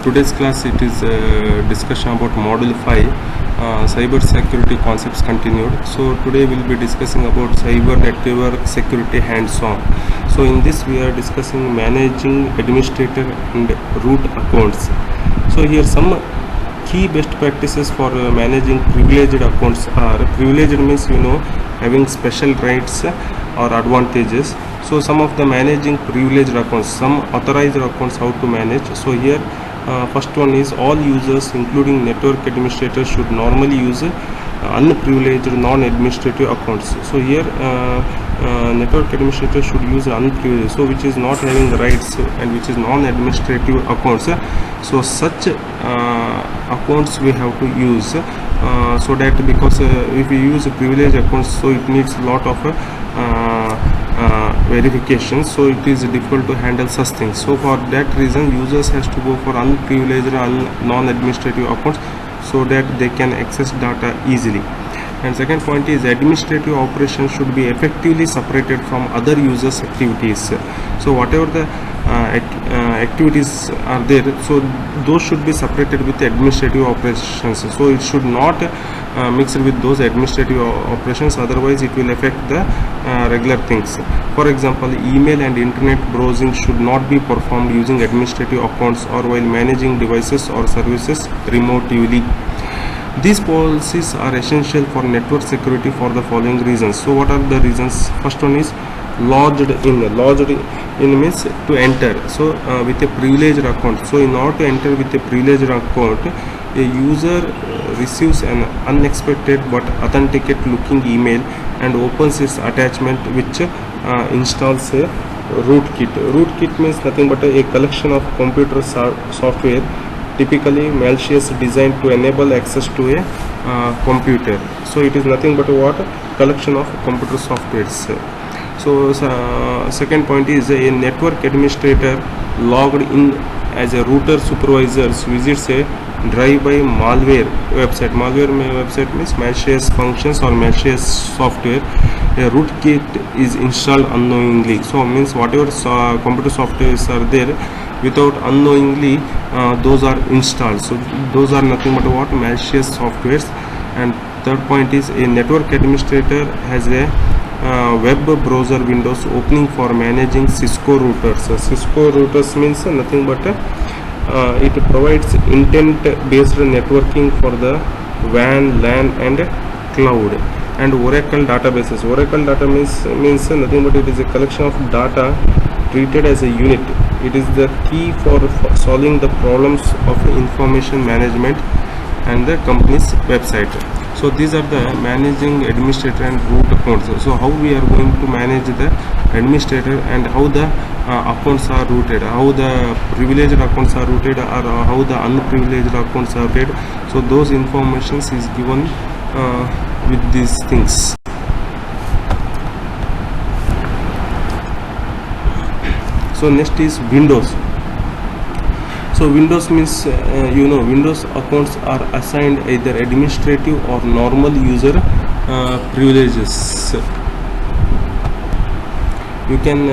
Today's class it is a discussion about module 5, cyber security concepts continued. So today we'll be discussing about cyber network security hands-on. So in this we are discussing managing administrator and root accounts. So here some key best practices for managing privileged accounts are: privileged means having special rights or advantages. So some of the managing privileged accounts, some authorized accounts, how to manage. So here first one is all users including network administrators should normally use unprivileged non-administrative accounts. So here network administrator should use unprivileged, so which is not having rights and which is non-administrative accounts. So such accounts we have to use, so that because if we use privileged accounts, so it needs a lot of verification, so it is difficult to handle such things. So for that reason users has to go for unprivileged and non-administrative accounts so that they can access data easily. And second point is administrative operations should be effectively separated from other users activities. So whatever the activities are there, so those should be separated with administrative operations. So it should not mix with those administrative operations, otherwise it will affect the regular things. For example, email and internet browsing should not be performed using administrative accounts or while managing devices or services remotely. These policies are essential for network security for the following reasons. So what are the reasons? First one is logged in. Logged in means to enter, so with a privileged account. So in order to enter with a privileged account, a user receives an unexpected but authenticate looking email and opens its attachment, which installs a rootkit. Rootkit means nothing but a collection of computer software, typically malicious, designed to enable access to a computer. So it is nothing but what? Collection of computer softwares. So second point is a network administrator logged in as a router supervisor visits a drive-by malware website. Malware website means malicious functions or malicious software. A rootkit is installed unknowingly. So means whatever computer softwares are there, without unknowingly those are installed. So those are nothing but what? Malicious softwares. And third point is a network administrator has a web browser windows opening for managing Cisco routers. Cisco routers means nothing but it provides intent-based networking for the WAN, LAN and cloud. And Oracle databases. Oracle data means nothing but it is a collection of data treated as a unit. It is the key for solving the problems of information management and the company's website. So these are the managing administrator and root accounts. So how we are going to manage the administrator and how the accounts are routed, how the privileged accounts are routed, or how the unprivileged accounts are routed. So those informations is given with these things. So next is Windows. So Windows means Windows accounts are assigned either administrative or normal user privileges. You can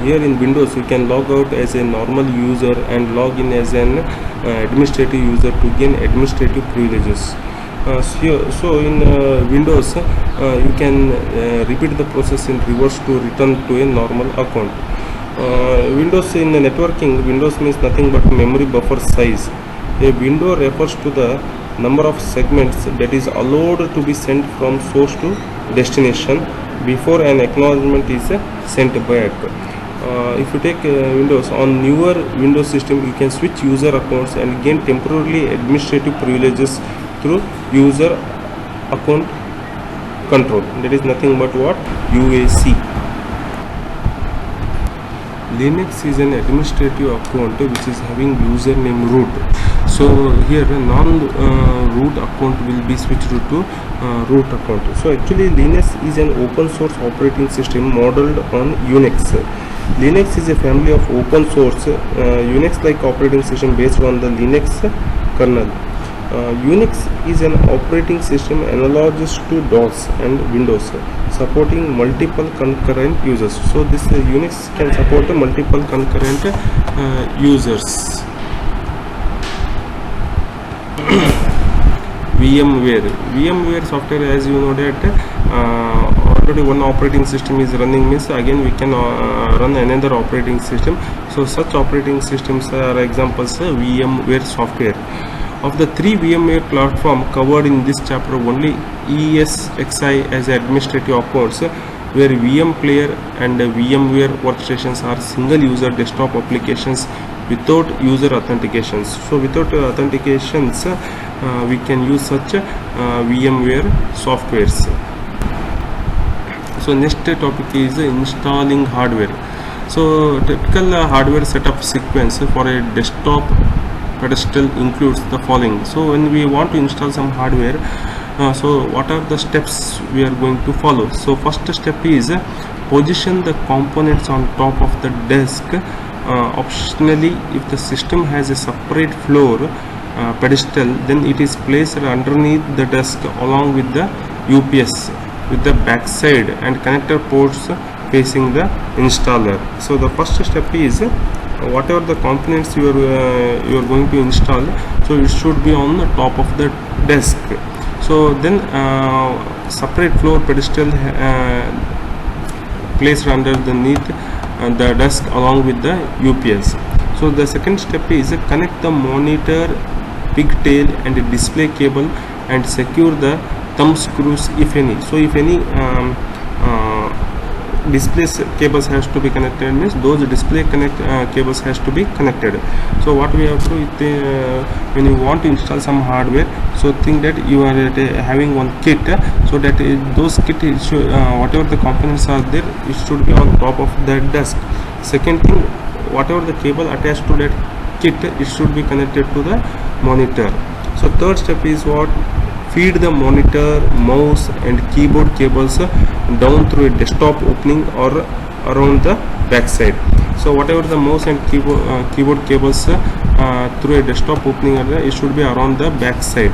here in Windows you can log out as a normal user and log in as an administrative user to gain administrative privileges. So in Windows you can repeat the process in reverse to return to a normal account. Windows in networking, Windows means nothing but memory buffer size. A window refers to the number of segments that is allowed to be sent from source to destination before an acknowledgement is sent back. If you take Windows, on newer Windows system you can switch user accounts and gain temporarily administrative privileges through user account control. That is nothing but what? UAC. Linux is an administrative account which is having username root. So here non-root account will be switched to root account. So actually Linux is an open source operating system modeled on Unix. Linux is a family of open source Unix-like operating system based on the Linux kernel. Unix is an operating system analogous to DOS and Windows, supporting multiple concurrent users. So this Unix can support multiple concurrent users. VMware software, as you know that already one operating system is running, means again we can run another operating system. So such operating systems are examples VMware software. Of the three VMware platform covered in this chapter, only ESXi as administrative accounts, where VM Player and VMware workstations are single user desktop applications without user authentications. So without authentications we can use such VMware softwares. So next topic is installing hardware. So typical hardware setup sequence for a desktop pedestal includes the following. So when we want to install some hardware, so what are the steps we are going to follow? So first step is position the components on top of the desk. Optionally, if the system has a separate floor pedestal, then it is placed underneath the desk along with the UPS with the backside and connector ports facing the installer. So the first step is whatever the components you are going to install, so it should be on the top of the desk. So then separate floor pedestal placed underneath the desk along with the UPS. So the second step is connect the monitor, pigtail and display cable and secure the thumb screws if any. So if any display cables has to be connected, means those display cables has to be connected. So what we have to do when you want to install some hardware, so think that you are having one kit, so that those kit should, whatever the components are there, it should be on top of that desk. Second thing, whatever the cable attached to that kit, it should be connected to the monitor. So third step is what? Feed the monitor, mouse and keyboard cables down through a desktop opening or around the backside. So whatever the mouse and keyboard cables through a desktop opening, it should be around the backside.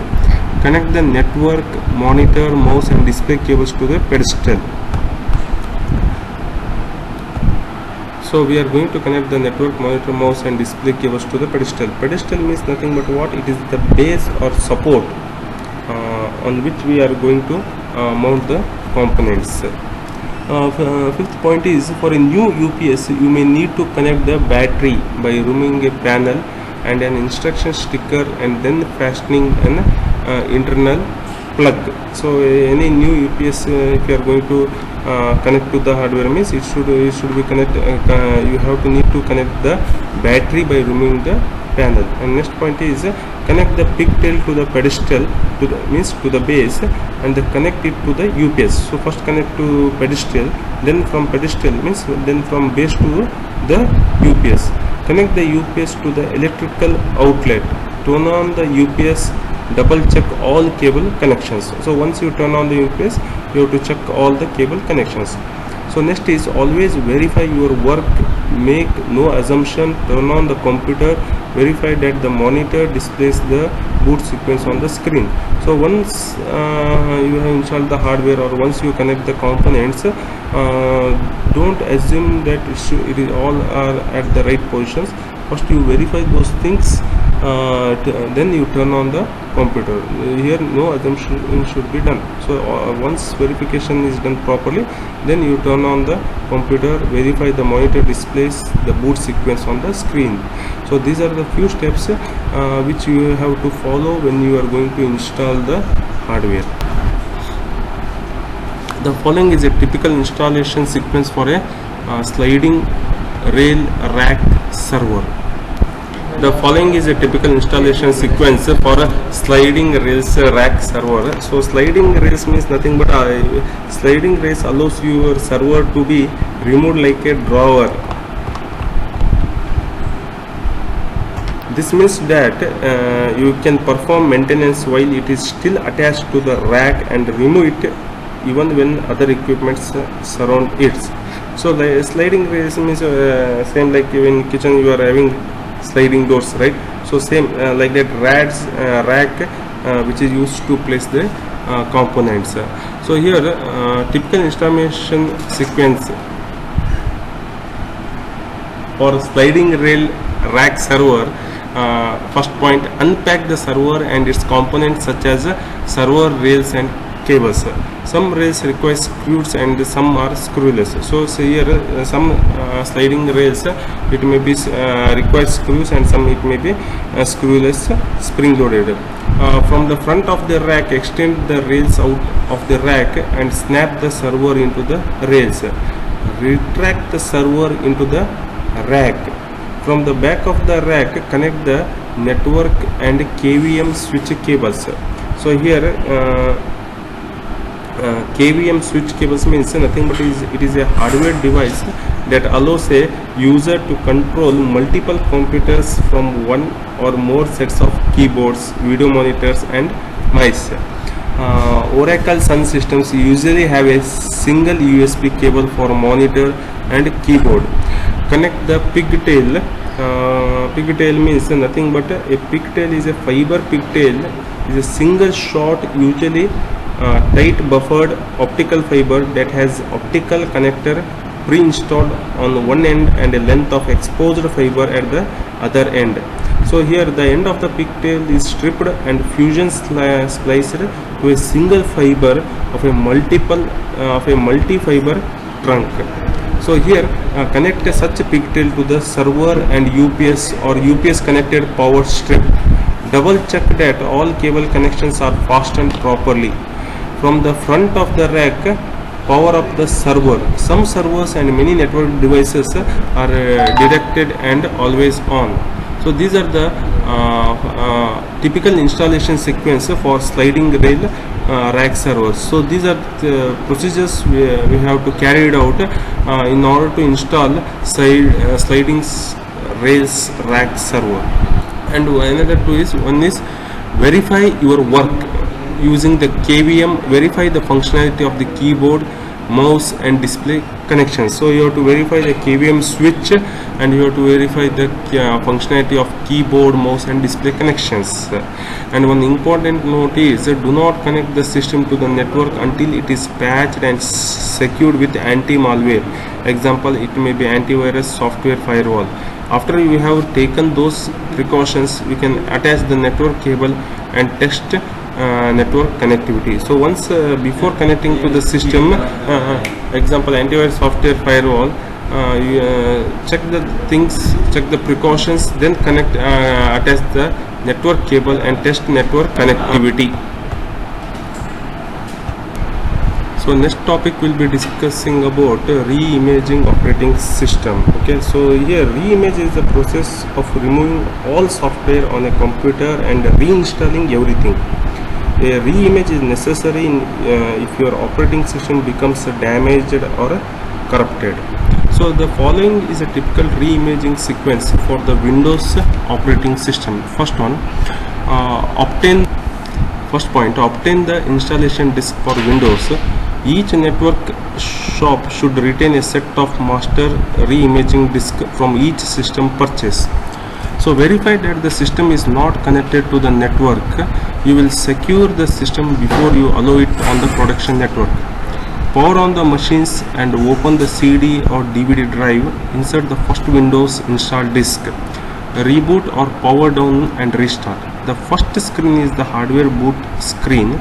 Connect the network, monitor, mouse and display cables to the pedestal. So we are going to connect the network, monitor, mouse and display cables to the pedestal. Pedestal means nothing but what? It is the base or support on which we are going to mount the components. Fifth point is, for a new UPS you may need to connect the battery by removing a panel and an instruction sticker and then fastening an internal plug. So any new UPS if you are going to connect to the hardware, means it should be connect, you have to need to connect the battery by removing the panel. And next point is connect the pigtail to the pedestal, to the means to the base, and connect it to the UPS. So first connect to pedestal, then from pedestal means then from base to the UPS. Connect the UPS to the electrical outlet. Turn on the UPS. Double check all cable connections. So once you turn on the UPS, you have to check all the cable connections. So next is always verify your work. Make no assumption. Turn on the computer. Verify that the monitor displays the boot sequence on the screen. So once you have installed the hardware or once you connect the components, don't assume that it is all are at the right positions. First you verify those things, then you turn on the computer. Here no assumption should be done. So once verification is done properly, then you turn on the computer, verify the monitor displays the boot sequence on the screen. So these are the few steps which you have to follow when you are going to install the hardware. The following is a typical installation sequence for a sliding rail rack server. The following is a typical installation sequence for a sliding rails rack server. So sliding rails means nothing but sliding rails allows your server to be removed like a drawer. This means that you can perform maintenance while it is still attached to the rack and remove it even when other equipments surround it. So the sliding rails means same like in kitchen you are having sliding doors, right? So same like that rack which is used to place the components. So here typical installation sequence for sliding rail rack server. First point, unpack the server and its components such as server rails and cables. Some rails require screws and some are screwless. So here some sliding rails it may be require screws and some it may be screwless spring loaded. From the front of the rack, extend the rails out of the rack and snap the server into the rails. Retract the server into the rack. From the back of the rack, connect the network and KVM switch cables. So here KVM switch cables means nothing but it is a hardware device that allows a user to control multiple computers from one or more sets of keyboards, video monitors and mice. Oracle Sun systems usually have a single USB cable for monitor and keyboard. Connect the pigtail. Pigtail means nothing but a pigtail is a fiber pigtail is a single short, usually tight buffered optical fiber that has optical connector pre-installed on one end and a length of exposed fiber at the other end. So here the end of the pigtail is stripped and fusion spliced to a single fiber of a multi-fiber trunk. So here connect such a pigtail to the server and UPS or UPS connected power strip. Double check that all cable connections are fastened properly. From the front of the rack, power up the server. Some servers and many network devices are directed and always on. So these are the typical installation sequence for sliding rail rack servers. So these are the procedures we have to carry it out in order to install sliding rails rack server. And another two is, one is verify your work using the KVM. Verify the functionality of the keyboard, mouse and display connections. So you have to verify the KVM switch and you have to verify the functionality of keyboard, mouse and display connections. And one important note is, do not connect the system to the network until it is patched and secured with anti-malware. Example, it may be antivirus software firewall. After you have taken those precautions, you can attach the network cable and test network connectivity. So once before connecting to the system, example antivirus software firewall, you check the things, check the precautions, then connect, attach the network cable and test network connectivity. So next topic will be discussing about re-imaging operating system. Okay, so here re-image is the process of removing all software on a computer and reinstalling everything. A re-image is necessary if your operating system becomes damaged or corrupted. So the following is a typical re-imaging sequence for the Windows operating system. First point, obtain the installation disk for Windows. Each network shop should retain a set of master re-imaging disk from each system purchase. So verify that the system is not connected to the network. You will secure the system before you allow it on the production network. Power on the machines and open the CD or DVD drive. Insert the first Windows install disk. Reboot or power down and restart. The first screen is the hardware boot screen.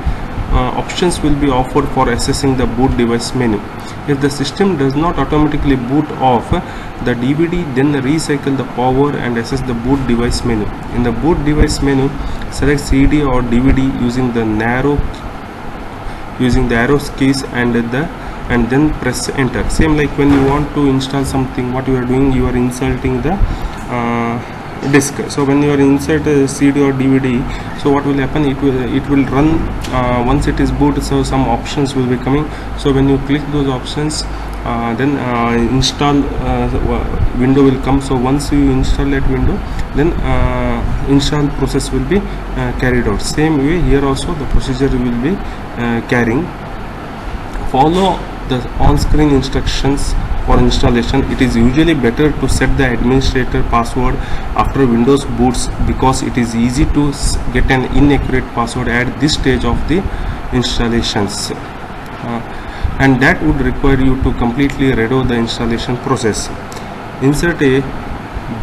Options will be offered for accessing the boot device menu. If the system does not automatically boot off the DVD, then recycle the power and access the boot device menu. In the boot device menu, select CD or DVD using the arrow keys and then press enter. Same like when you want to install something, what you are doing, you are inserting the disk. So when you are insert a CD or DVD, so what will happen, it will run once it is boot. So some options will be coming. So when you click those options, then install window will come. So once you install that window, then install process will be carried out. Same way here also the procedure will be carrying. Follow the on-screen instructions for installation. It is usually better to set the administrator password after Windows boots because it is easy to get an inaccurate password at this stage of the installations, and that would require you to completely redo the installation process. Insert a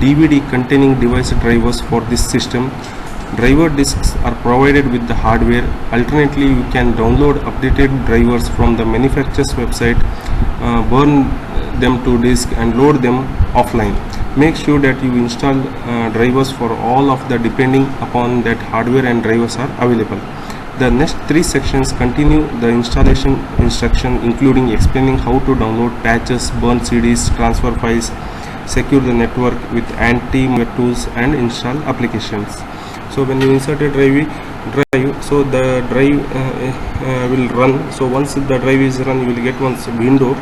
DVD containing device drivers for this system. Driver disks are provided with the hardware. Alternately, you can download updated drivers from the manufacturer's website, burn them to disk and load them offline. Make sure that you install drivers for all of the depending upon that hardware and drivers are available. The next three sections continue the installation instruction, including explaining how to download patches, burn CDs, transfer files, secure the network with anti-malware tools and install applications. So when you insert a drive, so the drive will run. So once the drive is run, you will get one window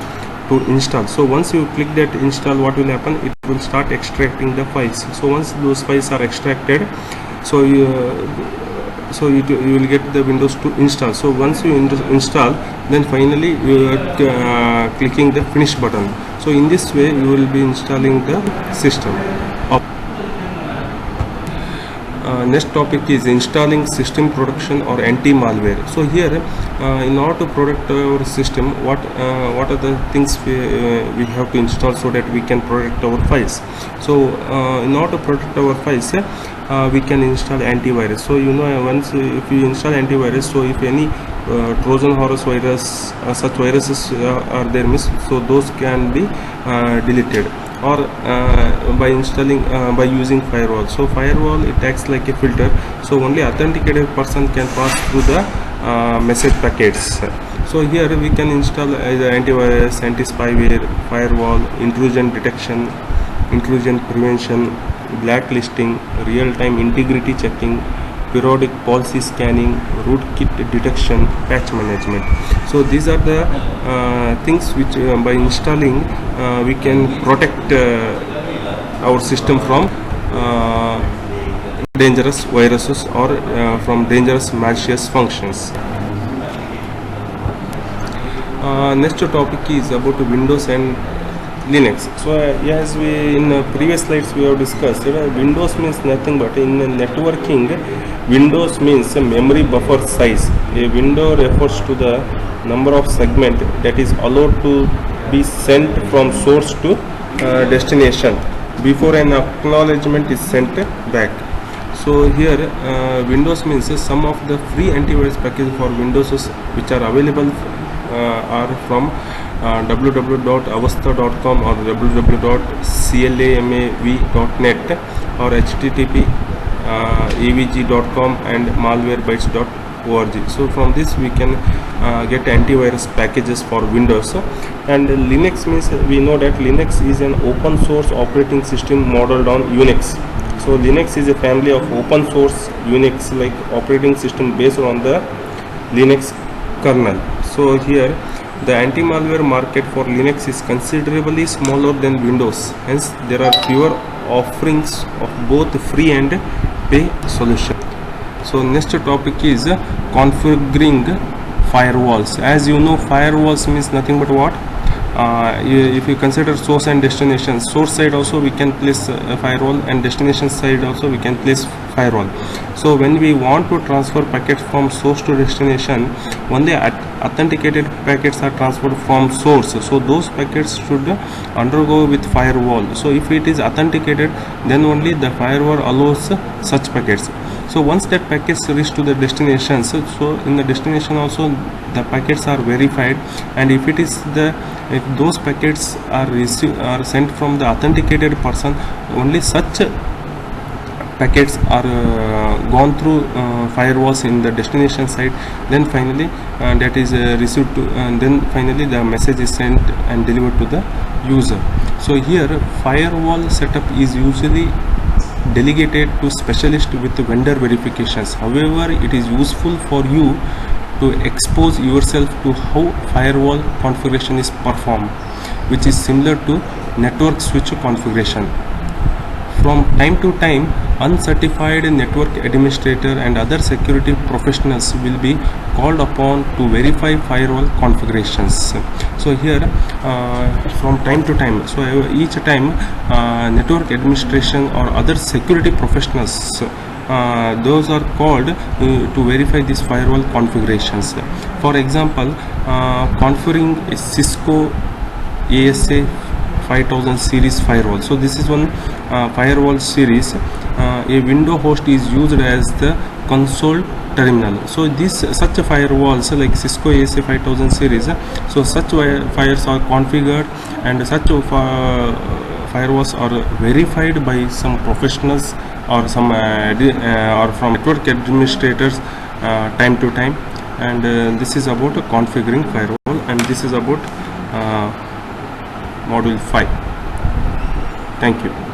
to install. So once you click that install, what will happen? It will start extracting the files. So once those files are extracted, so you will get the windows to install. So once you install, then finally you are clicking the finish button. So in this way you will be installing the system. Next topic is installing system protection or anti-malware. So here in order to protect our system, what are the things we have to install so that we can protect our files. So in order to protect our files, we can install antivirus. So once if you install antivirus, so if any Trojan horse virus, such viruses are there, so those can be deleted, or by installing by using firewall. So firewall, it acts like a filter, so only authenticated person can pass through the message packets. So here we can install the antivirus, anti-spyware, firewall, intrusion detection, intrusion prevention, blacklisting, real-time integrity checking, periodic policy scanning, rootkit detection, patch management. So these are the things which by installing we can protect our system from dangerous viruses or from dangerous malicious functions. Next topic is about Windows and Linux. So as we in previous slides we have discussed, Windows means nothing but in networking, Windows means a memory buffer size. A window refers to the number of segments that is allowed to be sent from source to destination before an acknowledgement is sent back. So here Windows means some of the free antivirus packages for Windows which are available are from www.avastha.com or www.clamav.net or http avg.com and malwarebytes.org. So from this we can get antivirus packages for Windows. And Linux means we know that Linux is an open source operating system modeled on Unix. So Linux is a family of open source Unix like operating system based on the Linux kernel. So here the anti-malware market for Linux is considerably smaller than Windows, hence there are fewer offerings of both free and pay solution. So next topic is configuring firewalls. As you know, firewalls means nothing but what? If you consider source and destination, source side also we can place a firewall and destination side also we can place firewall. So when we want to transfer packets from source to destination, only authenticated packets are transferred from source, so those packets should undergo with firewall. So if it is authenticated, then only the firewall allows such packets. So once that packets reach to the destination, so in the destination also the packets are verified, and if those packets are sent from the authenticated person, only such packets are gone through firewalls in the destination side, then finally that is received to, and then finally the message is sent and delivered to the user. So here firewall setup is usually delegated to specialist with vendor verifications. However, it is useful for you to expose yourself to how firewall configuration is performed, which is similar to network switch configuration. From time to time, uncertified network administrator and other security professionals will be called upon to verify firewall configurations. So here from time to time, so each time network administration or other security professionals, those are called to verify these firewall configurations. For example, configuring a Cisco ASA 5000 series firewall. So this is one firewall series. A window host is used as the console terminal. So this such firewalls like Cisco ASA 5000 series, so such fires are configured, and such firewalls are verified by some professionals or some or from network administrators time to time. And this is about configuring firewall, and this is about module 5. Thank you.